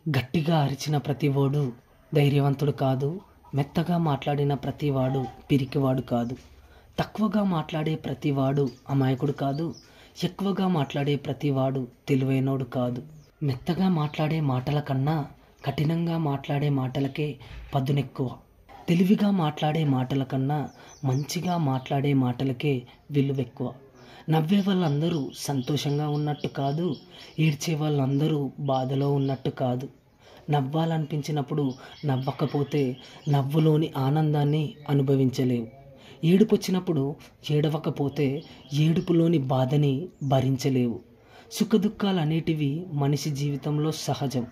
గట్టిగా అరిచిన ప్రతివాడు ధైర్యవంతుడు కాదు. మెత్తగా మాట్లాడిన ప్రతివాడు పిరికివాడు కాదు. తక్కువగా మాట్లాడే ప్రతివాడు అమాయకుడు కాదు. ఎక్కువగా మాట్లాడే ప్రతివాడు తెలివైనోడు కాదు. మెత్తగా మాట్లాడే మాటల కన్నా కఠినంగా మాట్లాడే మాటలకే పదునెక్కువ. తెలివిగా మాట్లాడే మాటల కన్నా మంచిగా మాట్లాడే మాటలకే విలువెక్కువ. నవ్వే వాళ్ళందరూ సంతోషంగా ఉన్నట్టు కాదు, ఏడ్చే వాళ్ళందరూ బాధలో ఉన్నట్టు కాదు. నవ్వాలనిపించినప్పుడు నవ్వకపోతే నవ్వులోని ఆనందాన్ని అనుభవించలేవు. ఏడుపొచ్చినప్పుడు ఏడవకపోతే ఏడుపులోని బాధని భరించలేవు. సుఖదుఖాలనేటివి మనిషి జీవితంలో సహజం.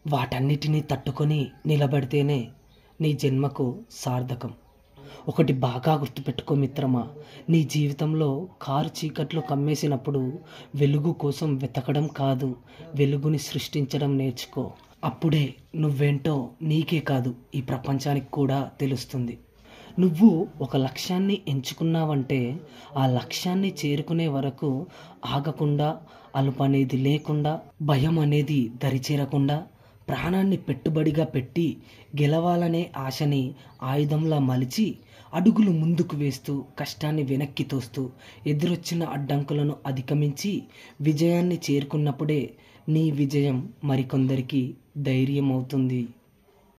వాటన్నిటినీ తట్టుకొని నిలబడితేనే నీ జన్మకు సార్థకం. ఒకటి బాగా గుర్తుపెట్టుకో మిత్రమా, నీ జీవితంలో కారు చీకట్లు కమ్మేసినప్పుడు వెలుగు కోసం వెతకడం కాదు, వెలుగుని సృష్టించడం నేర్చుకో. అప్పుడే నువ్వేంటో నీకే కాదు ఈ ప్రపంచానికి కూడా తెలుస్తుంది. నువ్వు ఒక లక్ష్యాన్ని ఎంచుకున్నావంటే ఆ లక్ష్యాన్ని చేరుకునే వరకు ఆగకుండా, అలుపనేది లేకుండా, భయం అనేది దరిచేరకుండా, ప్రాణాన్ని పెట్టుబడిగా పెట్టి గెలవాలనే ఆశని ఆయుధంలా మలిచి అడుగులు ముందుకు వేస్తూ, కష్టాన్ని వెనక్కి తోస్తూ, ఎదురొచ్చిన అడ్డంకులను అధిగమించి విజయాన్ని చేరుకున్నప్పుడే నీ విజయం మరికొందరికి ధైర్యం అవుతుంది.